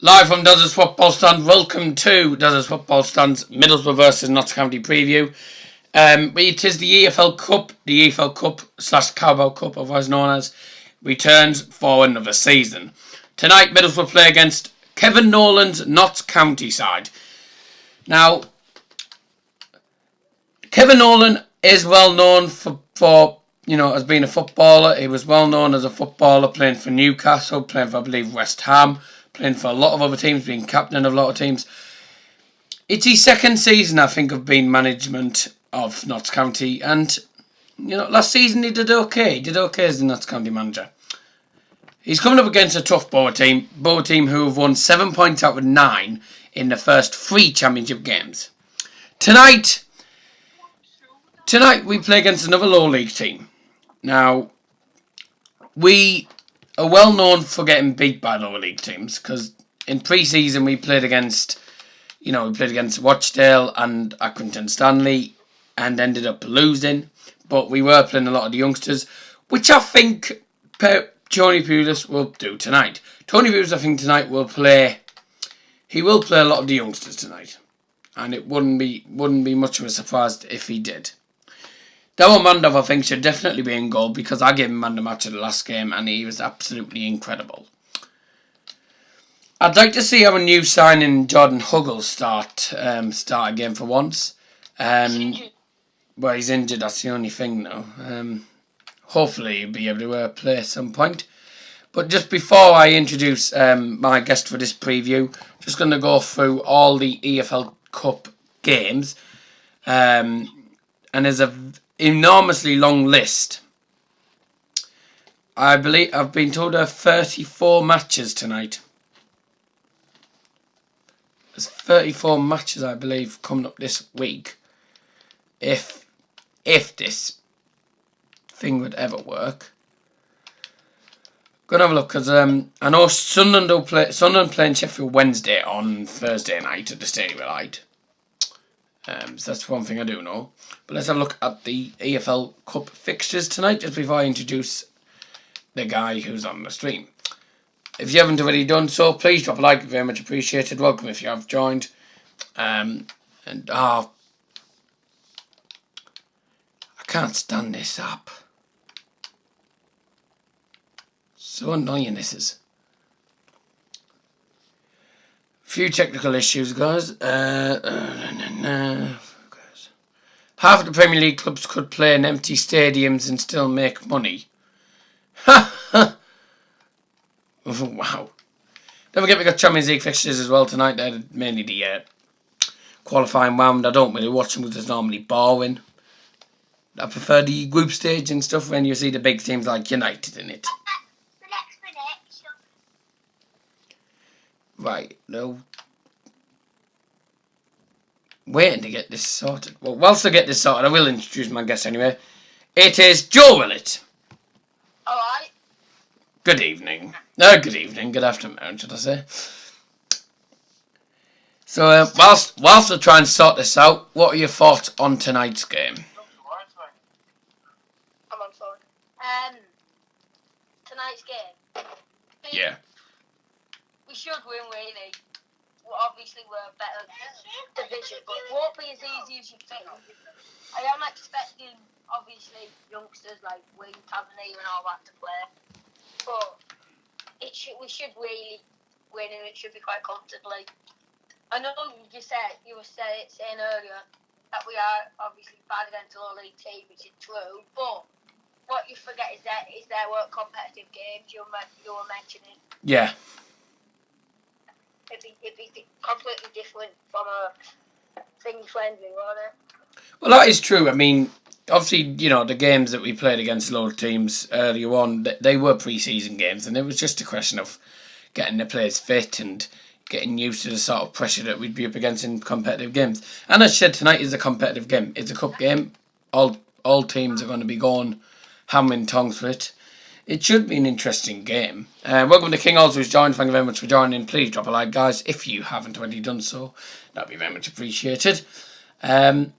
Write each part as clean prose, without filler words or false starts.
Live from Dozzers Football Stand, welcome to Dozzers Football Stand's Middlesbrough versus Notts County preview. It is the EFL Cup, the EFL Cup / Carabao Cup, otherwise known as, returns for another season. Tonight, Middlesbrough play against Kevin Nolan's Notts County side. Now, Kevin Nolan is well known for as being a footballer. He was well known as a footballer playing for Newcastle, playing for, I believe, West Ham, playing for a lot of other teams, being captain of a lot of teams. It's his second season, I think, of being management of Notts County. And, last season he did okay. He did okay as the Notts County manager. He's coming up against a tough Boro team who have won 7 points out of 9 in the first 3 championship games. Tonight we play against another low league team. Now, we are well known for getting beat by lower league teams because in pre-season we played against Rochdale and Accrington Stanley and ended up losing. But we were playing a lot of the youngsters, which I think Tony Pulis will do tonight. Tony Pulis, I think, tonight will play. He will play a lot of the youngsters tonight, and it wouldn't be much of a surprise if he did. Darryl Mandov, I think, should definitely be in goal because I gave him man of the match of the last game and he was absolutely incredible. I'd like to see our new signing Jordan Huggle start a game for once. Well, he's injured, that's the only thing now. Hopefully he'll be able to play at some point. But just before I introduce my guest for this preview, just going to go through all the EFL Cup games. And there's an enormously long list. I believe I've been told there are 34 matches tonight. There's 34 matches, I believe, coming up this week. If this thing would ever work. Gonna have a look because I know Sunderland playing Sheffield Wednesday on Thursday night at the Stadium of Light. So that's one thing I do know. But let's have a look at the EFL Cup fixtures tonight, just before I introduce the guy who's on the stream. If you haven't already done so, please drop a like, very much appreciated. Welcome if you have joined. I can't stand this app. So annoying this is. Few technical issues, guys. Half of the Premier League clubs could play in empty stadiums and still make money. Ha! Wow. Don't forget we got Champions League fixtures as well tonight. They're mainly the qualifying round. I don't really watch them because it's normally boring. I prefer the group stage and stuff when you see the big teams like United in it. Right, no. Waiting to get this sorted. Well, whilst I get this sorted, I will introduce my guest anyway. It is Joe Willett. Alright. Good evening. Good afternoon, should I say. So, whilst I try and sort this out, what are your thoughts on tonight's game? I'm on phone. Tonight's game. Yeah. We should win, really. Obviously, we're a better division, but it won't be as easy as you think. I am expecting, obviously, youngsters like Wayne Tavernier and all that to play, but we should really win, and it should be quite comfortably. I know you were saying earlier that we are obviously bad against a low league team, which is true, but what you forget is there were competitive games you were mentioning. Yeah. It'd be completely different from a thing friendly, won't it? Well, that is true. I mean, obviously, the games that we played against low teams earlier on, they were pre-season games, and it was just a question of getting the players fit and getting used to the sort of pressure that we'd be up against in competitive games. And as I said, tonight is a competitive game. It's a cup game. All teams are going to be going ham and tongs for it. It should be an interesting game. Welcome to King also who's joined. Thank you very much for joining. Please drop a like, guys, if you haven't already done so. That'd be very much appreciated. Tonight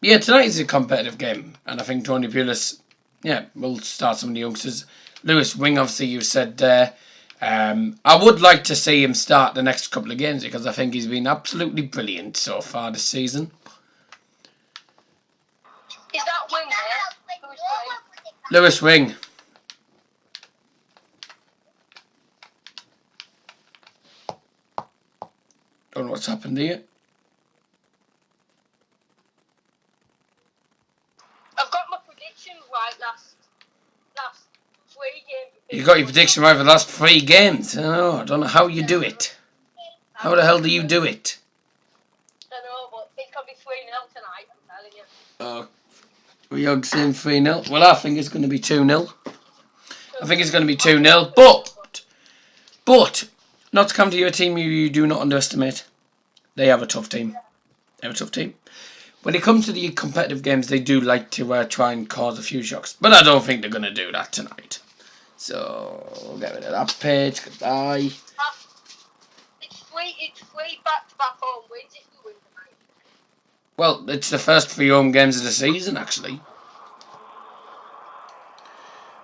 is a competitive game, and I think Tony Pulis, will start some of the youngsters. Lewis Wing, obviously, you said I would like to see him start the next couple of games because I think he's been absolutely brilliant so far this season. Is that wing there? Lewis Wing. Don't know what's happened here. I've got my prediction right last 3 games. You got your prediction right for the last 3 games. Oh, I don't know how you do it. How the hell do you do it? I know, but it's going to be 3-0 tonight, I'm telling you. Oh, we're saying 3-0. Well, I think it's going to be 2-0. I think it's going to be 2-0. But, not to come to you, a team you do not underestimate. They have a tough team. When it comes to the competitive games, they do like to try and cause a few shocks. But I don't think they're going to do that tonight. So, we'll get rid of that page. Goodbye. It's 3 back-to-back home wins if we win tonight. Well, it's the first 3 home games of the season, actually.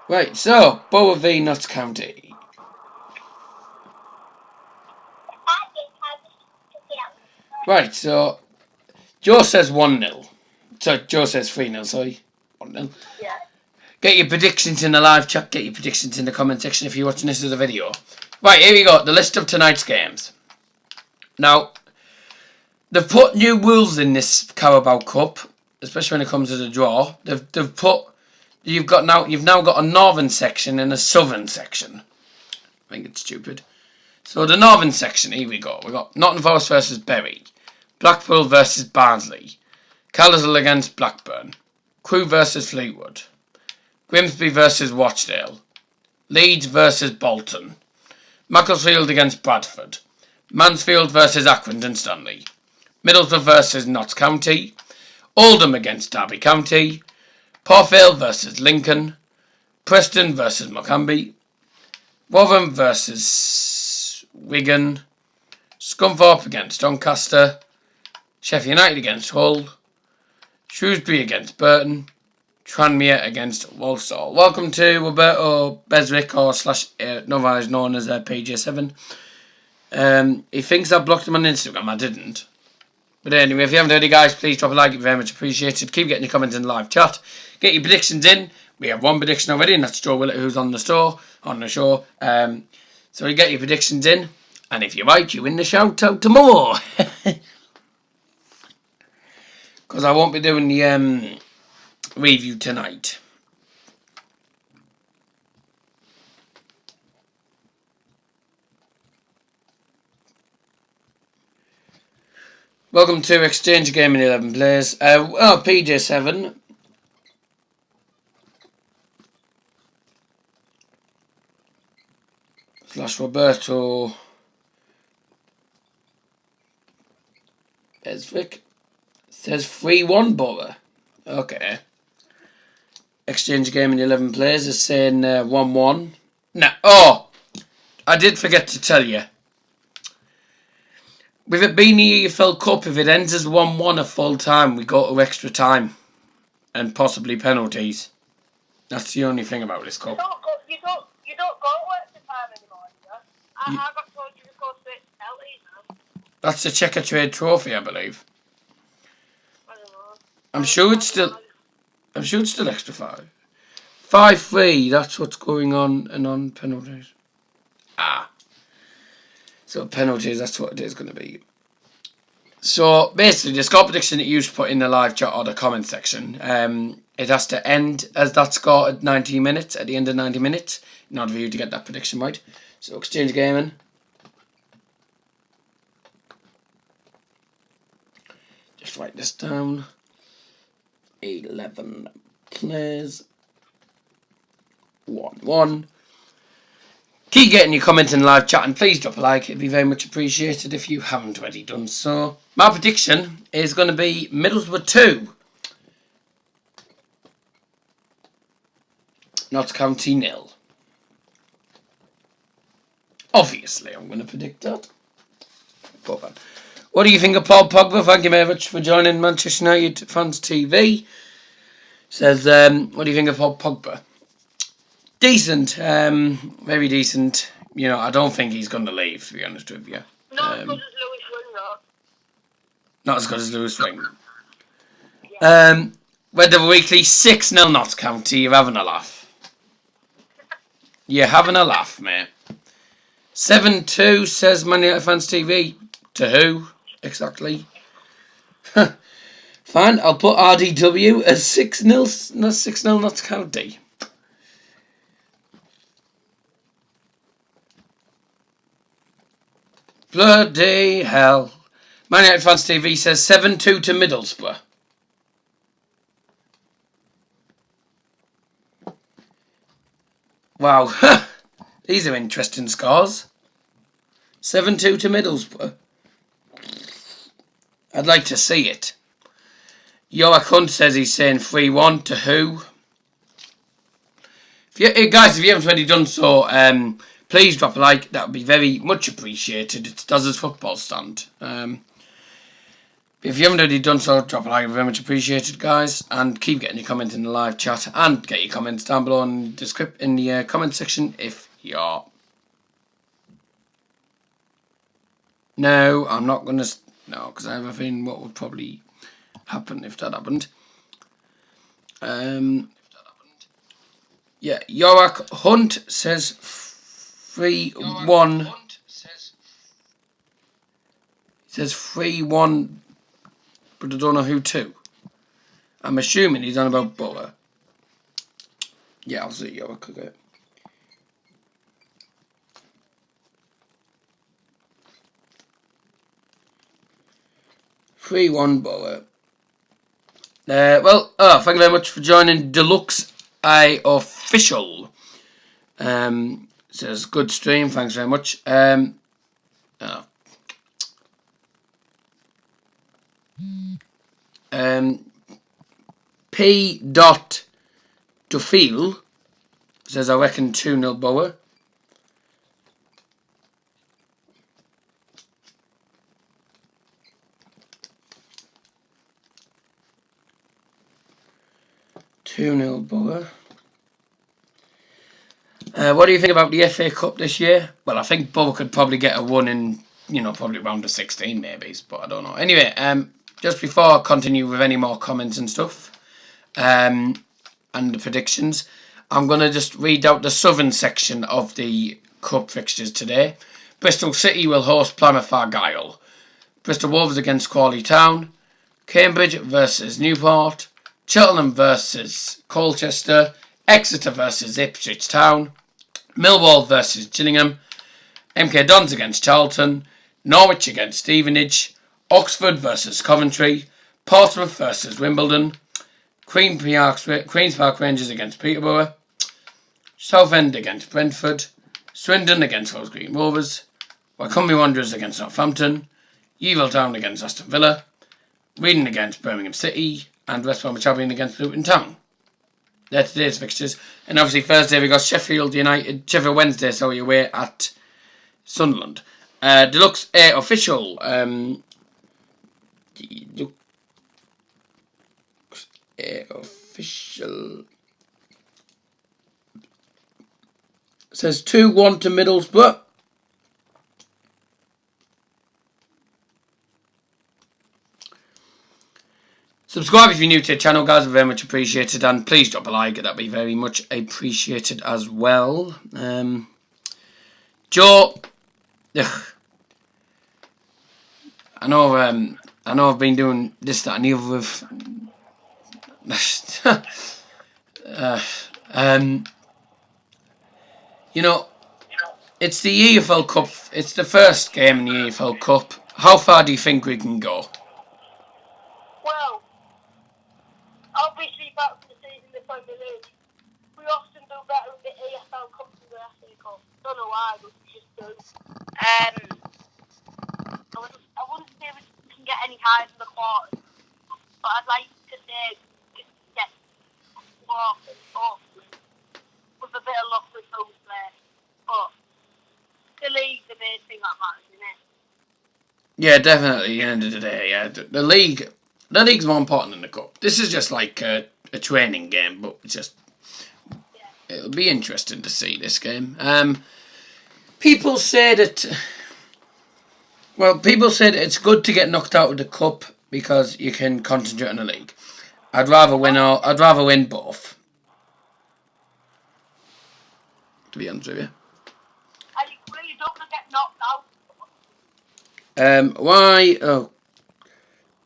Right, so, Boro v Notts County. Right, so Joe says 1-0. So Joe says 3-0, sorry. 1-0. Yeah. Get your predictions in the live chat, get your predictions in the comment section if you're watching this as a video. Right, here we go, the list of tonight's games. Now, they've put new rules in this Carabao Cup, especially when it comes to the draw. They've put you've now got a northern section and a southern section. I think it's stupid. So the northern section, here we go. We've got Nottingham Forest versus Bury, Blackpool versus Barnsley, Caldersley against Blackburn, Crewe versus Fleetwood, Grimsby versus Rochdale, Leeds versus Bolton, Macclesfield against Bradford, Mansfield versus Accrington Stanley, Middlesbrough versus Notts County, Oldham against Derby County, Port Vale versus Lincoln, Preston versus Morecambe, Rotherham versus Wigan, Scunthorpe against Doncaster, Sheffield United against Hull, Shrewsbury against Burton, Tranmere against Walsall. Welcome to Roberto Beswick, or otherwise known as PJ7. He thinks I blocked him on Instagram. I didn't. But anyway, if you haven't already, guys, please drop a like. It'd be very much appreciated. Keep getting your comments in the live chat. Get your predictions in. We have one prediction already, and that's Joe Willett, who's on the show. So you get your predictions in, and if you're right, you win the shout out tomorrow. Because I won't be doing the review tonight. Welcome to Exchange Gaming 11 Players. PJ7. / Roberto Beswick. Says 3-1 Boro. Okay. Exchange Gaming 11 Players is saying 1-1. No. Oh! I did forget to tell you. With it being the EFL Cup, if it ends as 1-1 at full time, we go to extra time. And possibly penalties. That's the only thing about this cup. You don't go to extra time anymore, do you? I got told you to go straight to penalties now. That's the Checker Trade Trophy, I believe. I don't know. I'm sure it's still extra 5. 5-3, that's what's going on, and on penalties. So penalties, that's what it is going to be. So basically, the score prediction that you should put in the live chat or the comment section, it has to end as that score at 90 minutes, at the end of 90 minutes, in order for you to get that prediction right. So Exchange Gaming. Just write this down. 11 players. 1-1. Keep getting your comments in live chat, and please drop a like. It'd be very much appreciated if you haven't already done so. My prediction is going to be Middlesbrough 2. Notts County 0. Obviously, I'm going to predict that. What do you think of Paul Pogba? Thank you very much for joining Manchester United Fans TV. Says, what do you think of Paul Pogba? Decent, very decent. I don't think he's going to leave, to be honest with you. Not as good as Lewis Wing, though. Not as good as Lewis Wing. Yeah. Weather Weekly 6-0 Notts County. You're having a laugh. You're having a laugh, mate. 7-2 says Man United Fans TV. To who? Exactly. Fine, I'll put RDW as 6-0 Notts County. Bloody hell. Man United Fans TV says 7-2 to Middlesbrough. Wow. These are interesting scores. 7-2 to Middlesbrough. I'd like to see it. Yoak Hunt says he's saying 3-1 to who? Guys, if you haven't already done so, please drop a like. That would be very much appreciated. It's Daz's Football Stand. If you haven't already done so, drop a like. Very much appreciated, guys. And keep getting your comments in the live chat. And get your comments down below in the comment section if you're... No, I'm not going to... No, because I have a feeling what would probably happen if that happened. Yeah, Yoak Hunt says 3-1. He says 3-1, but I don't know who to. I'm assuming he's on about Boro. Yeah, I'll see Yoak again. Boro. Thank you very much for joining Deluxe Official. Says good stream, thanks very much. P. Duffield says I reckon 2-0 Boro. Boro. What do you think about the FA Cup this year? Well, I think Boro could probably get a one in, probably round of 16 maybe, but I don't know. Anyway, just before I continue with any more comments and stuff, and the predictions, I'm going to just read out the southern section of the Cup fixtures today. Bristol City will host Plymouth Argyle. Bristol Wolves against Crawley Town. Cambridge versus Newport. Cheltenham versus Colchester. Exeter versus Ipswich Town. Millwall versus Gillingham. MK Dons against Charlton. Norwich against Stevenage. Oxford versus Coventry. Portsmouth versus Wimbledon. Queen's Park Rangers against Peterborough. Southend against Brentford. Swindon against Forest Green Rovers. Wycombe Wanderers against Northampton. Yeovil Town against Aston Villa. Reading against Birmingham City. And West Bromwich Albion against Luton Town. They're today's fixtures. And obviously Thursday we got Sheffield Wednesday, away at Sunderland. Deluxe A Official. Deluxe A Official. Says 2-1 to Middlesbrough. Subscribe if you're new to the channel, guys. Very much appreciated. And please drop a like. That'd be very much appreciated as well. Joe. Ugh. I know I've been doing this, that and the other with... it's the EFL Cup. It's the first game in the EFL Cup. How far do you think we can go? Well, obviously back to the season the Premier League, we often do better in the EFL Cup than the FA Cup. Don't know why, but we just do. I wouldn't say we can get any higher than the quarters, but I'd like to say just get quarters, hopefully, with a bit of luck with those players. But the league's the main thing that matters, isn't it? Yeah, definitely. At the end of the day, yeah, the league's more important than the cup. This is just like a training game, but it'll be interesting to see this game. People say that. Well, people say that it's good to get knocked out of the cup because you can concentrate on the league. I'd rather win both. To be honest with you. I agree, you don't want to get knocked out. Why? Oh.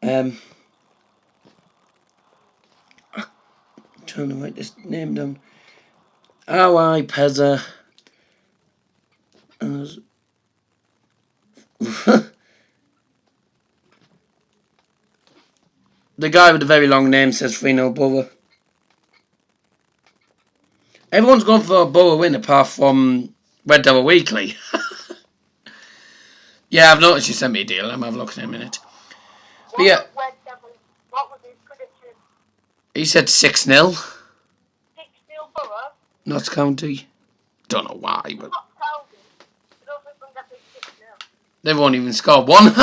I'm trying to write this name down. R.I. Pezza. The guy with the very long name says 3-0 Boro. Everyone's gone for a Boro win apart from Red Devil Weekly. Yeah, I've noticed you sent me a deal. I'm having a look in a minute. But yeah. What was his prediction? He said 6-0. 6-0 Boro? Notts County. Don't know why, but Not County. I don't think we'll get 6-0. they won't even score one.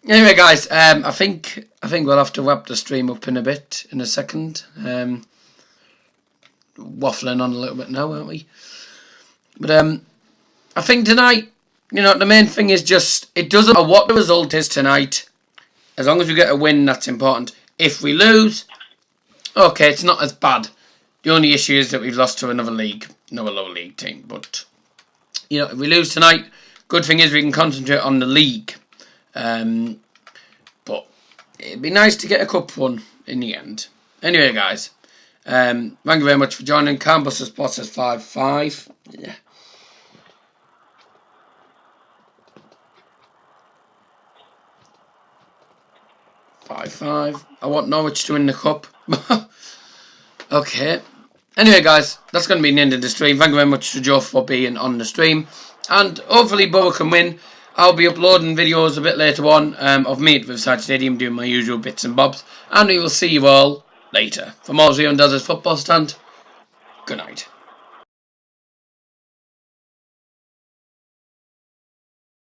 Anyway, guys, I think we'll have to wrap the stream up in a second. Waffling on a little bit now, aren't we? But I think tonight, the main thing is just it doesn't matter what the result is tonight, as long as we get a win, that's important. If we lose, okay, it's not as bad. The only issue is that we've lost to another lower league team. But if we lose tonight, good thing is we can concentrate on the league. But it'd be nice to get a cup one in the end. Anyway, guys, thank you very much for joining. Canbuster Sports says 5-5. Yeah. 5-5. I want Norwich to win the cup. Okay. Anyway, guys, that's going to be the end of the stream. Thank you very much to Joe for being on the stream. And hopefully Boro can win. I'll be uploading videos a bit later on of me at Riverside Stadium doing my usual bits and bobs. And we will see you all later. From all of you on Daz's Football Stand, good night.